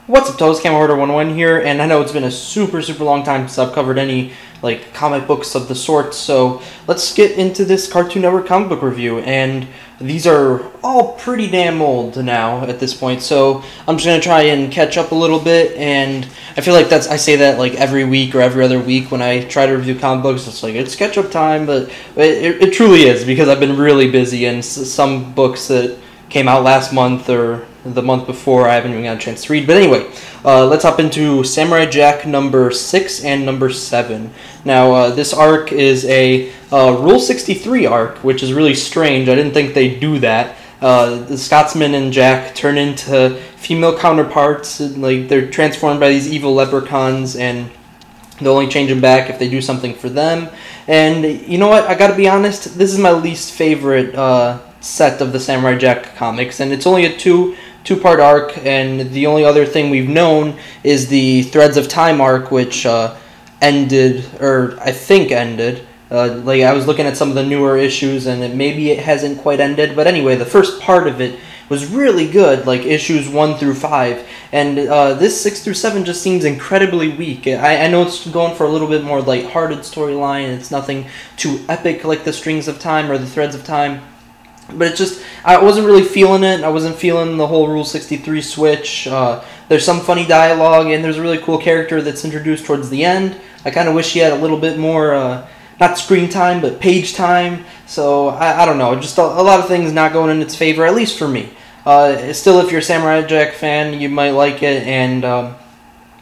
What's up, Toes? Camera Order 101 here, and I know it's been a super long time since I've covered any like comic books of the sort, so let's get into this Cartoon Network comic book review. And these are all pretty damn old now at this point, so I'm just gonna try and catch up a little bit. And I feel like I say that like every week or every other week when I try to review comic books. It's like it's catch up time, but it truly is, because I've been really busy, and some books that came out last month or the month before I haven't even got a chance to read. But anyway, let's hop into Samurai Jack number 6 and number 7. Now, this arc is a Rule 63 arc, which is really strange. I didn't think they'd do that. The Scotsman and Jack turn into female counterparts, and, like, they're transformed by these evil leprechauns, and they'll only change them back if they do something for them. And you know what? I gotta be honest, this is my least favorite set of the Samurai Jack comics, and it's only a two-part arc, and the only other thing we've known is the Threads of Time arc, which ended, or I think ended. Like, I was looking at some of the newer issues, and maybe it hasn't quite ended, but anyway, the first part of it was really good, like issues 1 through 5, and this 6 through 7 just seems incredibly weak. I know it's going for a little bit more lighthearted storyline, it's nothing too epic like the Strings of Time or the Threads of Time, but it just, I wasn't really feeling it. I wasn't feeling the whole Rule 63 switch. There's some funny dialogue, and there's a really cool character that's introduced towards the end. I kind of wish he had a little bit more, not screen time, but page time. So, I don't know, just a lot of things not going in its favor, at least for me. Still, if you're a Samurai Jack fan, you might like it, and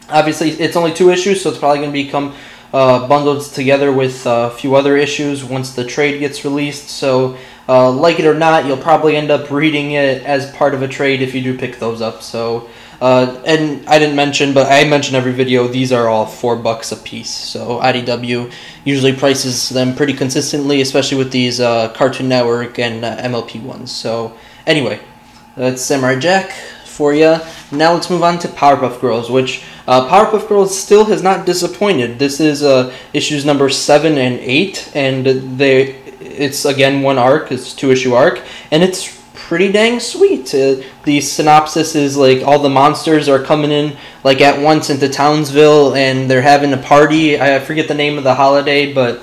obviously it's only 2 issues, so it's probably going to become bundled together with a few other issues once the trade gets released. So, like it or not, you'll probably end up reading it as part of a trade if you do pick those up. So, and I didn't mention, but I mention every video, these are all $4 a piece. So IDW usually prices them pretty consistently, especially with these Cartoon Network and MLP ones. So anyway, that's Samurai Jack for you. Now let's move on to Powerpuff Girls, which Powerpuff Girls still has not disappointed. This is issues number 7 and 8, and it's again one arc, it's a 2-issue arc, and it's pretty dang sweet. The synopsis is like all the monsters are coming in like at once into Townsville, and they're having a party. I forget the name of the holiday, but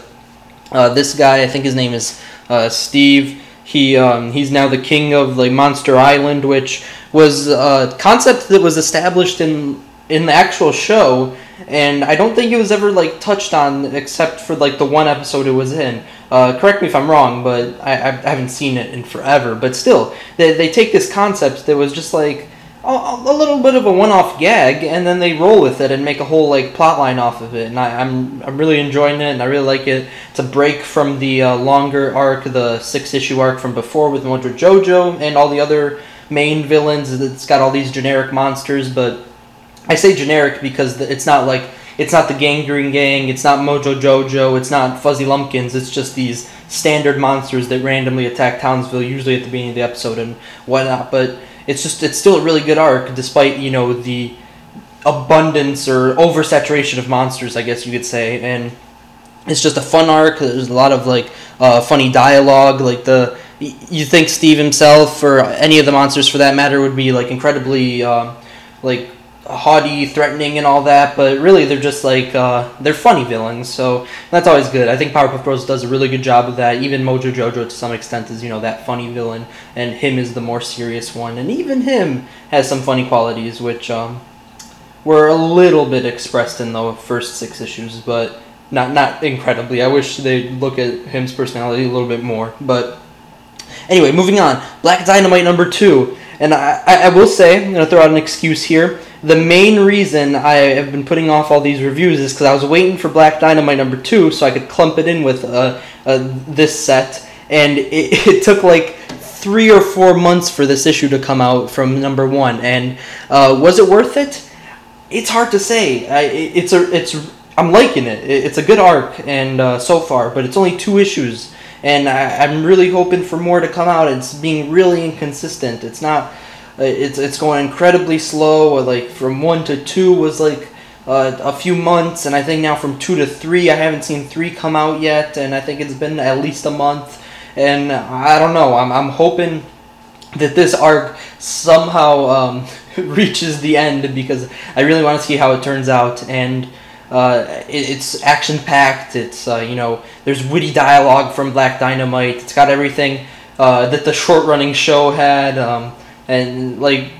this guy, I think his name is Steve. He's now the king of like Monster Island, which was a concept that was established in the actual show, and I don't think it was ever like touched on except for like the one episode it was in. Correct me if I'm wrong, but I haven't seen it in forever. But still, they take this concept that was just like a little bit of a one-off gag, and then they roll with it and make a whole like plot line off of it. And I'm really enjoying it, and I really like it. It's a break from the longer arc, the 6-issue arc from before with Mojo Jojo and all the other main villains. It's got all these generic monsters, but I say generic because it's not the Gangrene Gang, it's not Mojo Jojo, it's not Fuzzy Lumpkins, it's just these standard monsters that randomly attack Townsville, usually at the beginning of the episode and whatnot. But it's still a really good arc, despite, you know, the abundance or oversaturation of monsters, I guess you could say. And it's just a fun arc. There's a lot of like funny dialogue, like you think Steve himself or any of the monsters for that matter would be like incredibly like haughty, threatening, and all that, but really they're just like they're funny villains, so that's always good. I think Powerpuff Girls does a really good job of that. Even Mojo Jojo to some extent is, you know, that funny villain, and him is the more serious one, and even him has some funny qualities which were a little bit expressed in the first 6 issues, but not incredibly. I wish they'd look at him's personality a little bit more. But anyway, moving on, Black Dynamite number 2, and I will say, I'm going to throw out an excuse here. The main reason I have been putting off all these reviews is because I was waiting for Black Dynamite number 2 so I could clump it in with this set, and it took like 3 or 4 months for this issue to come out from number 1, and was it worth it? It's hard to say. I'm liking it. It's a good arc, and so far, but it's only 2 issues, and I'm really hoping for more to come out. It's being really inconsistent. It's not. It's going incredibly slow. Like from 1 to 2 was like a few months, and I think now from 2 to 3, I haven't seen 3 come out yet, and I think it's been at least a month. And I don't know. I'm hoping that this arc somehow reaches the end, because I really want to see how it turns out. And it's action packed. It's there's witty dialogue from Black Dynamite. It's got everything that the short running show had, and like,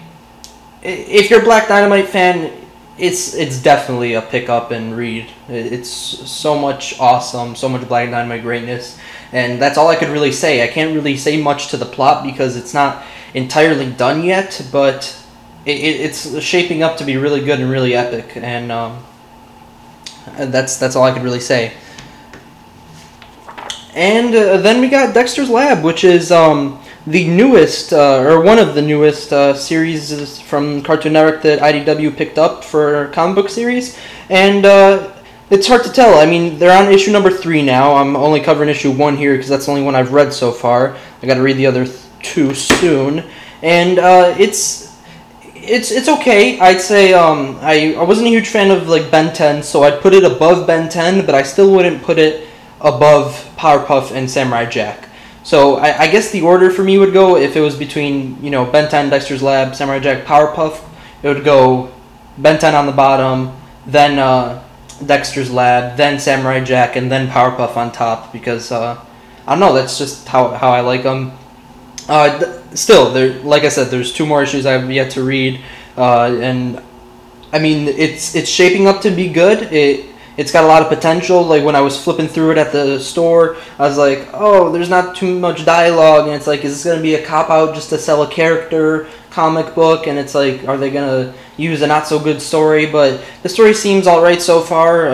if you're a Black Dynamite fan, it's definitely a pick up and read. It's so much awesome, so much Black Dynamite greatness, and that's all I could really say. I can't really say much to the plot because it's not entirely done yet, but it's shaping up to be really good and really epic, and that's all I could really say. And then we got Dexter's Lab, which is the newest, or one of the newest series from Cartoon Network that IDW picked up for comic book series. And it's hard to tell. I mean, they're on issue number 3 now. I'm only covering issue 1 here because that's the only one I've read so far. I got to read the other 2 soon. And it's okay. I'd say I wasn't a huge fan of like Ben 10, so I'd put it above Ben 10, but I still wouldn't put it above Powerpuff and Samurai Jack. So I guess the order for me would go, if it was between Ben 10, Dexter's Lab, Samurai Jack, Powerpuff, it would go Ben 10 on the bottom, then Dexter's Lab, then Samurai Jack, and then Powerpuff on top, because I don't know, that's just how I like them. Still, like I said, there's 2 more issues I've yet to read, and I mean, it's shaping up to be good. It's got a lot of potential. Like, when I was flipping through it at the store, I was like, oh, there's not too much dialogue, and it's like, is this going to be a cop-out just to sell a character comic book? And it's like, are they going to use a not-so-good story? But the story seems alright so far.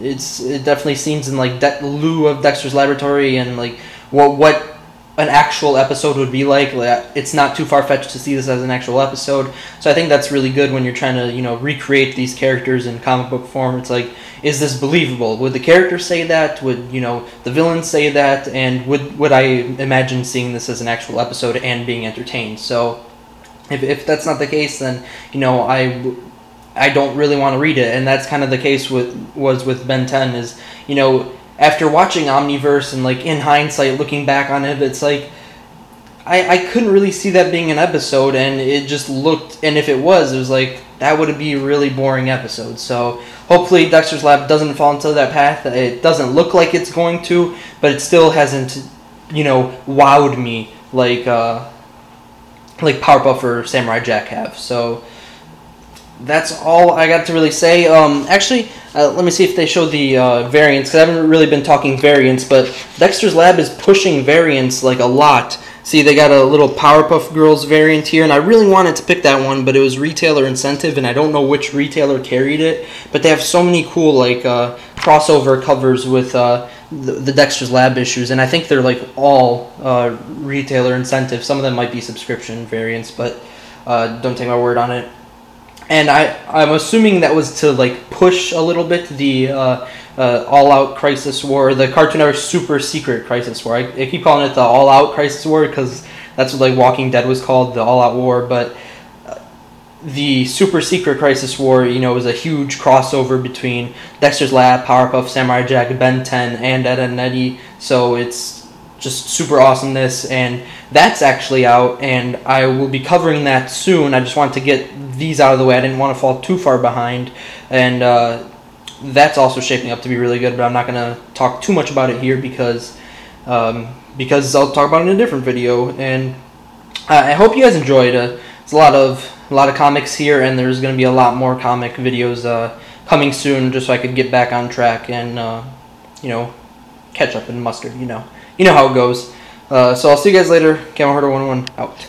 It definitely seems in, like, lieu of Dexter's Laboratory, and, like, what an actual episode would be like. It's not too far-fetched to see this as an actual episode. So I think that's really good when you're trying to, recreate these characters in comic book form. It's like, is this believable? Would the characters say that? Would, the villains say that? And would I imagine seeing this as an actual episode and being entertained? So if that's not the case, then, I don't really want to read it. And that's kind of the case with Ben 10 is, after watching Omniverse and, like, in hindsight, looking back on it, it's like, I couldn't really see that being an episode, and it just looked, and if it was like, that would be a really boring episode. So hopefully Dexter's Lab doesn't fall into that path. It doesn't look like it's going to, but it still hasn't, wowed me like Powerpuff or Samurai Jack have. So that's all I got to really say. Actually, let me see if they show the variants, because I haven't really been talking variants, but Dexter's Lab is pushing variants like a lot. See, they got a little Powerpuff Girls variant here, and I really wanted to pick that one, but it was retailer incentive, and I don't know which retailer carried it, but they have so many cool, like, crossover covers with the Dexter's Lab issues, and I think they're, like, all retailer incentive. Some of them might be subscription variants, but don't take my word on it. And I'm assuming that was to, like, push a little bit the all-out Crisis War, the Cartoon Network super secret Crisis War. I keep calling it the all-out Crisis War because that's what, like, Walking Dead was called, the all-out war. But the super secret Crisis War, was a huge crossover between Dexter's Lab, Powerpuff, Samurai Jack, Ben 10, and Ed, Edd n Eddy. So it's just super awesomeness, and that's actually out, and I will be covering that soon. I just want to get these out of the way. I didn't want to fall too far behind, and that's also shaping up to be really good, but I'm not going to talk too much about it here because I'll talk about it in a different video. And I hope you guys enjoyed. It's a lot of comics here, and there's going to be a lot more comic videos coming soon, just so I could get back on track and catch up in mustard. You know how it goes. So I'll see you guys later. Camera Herder 101 out.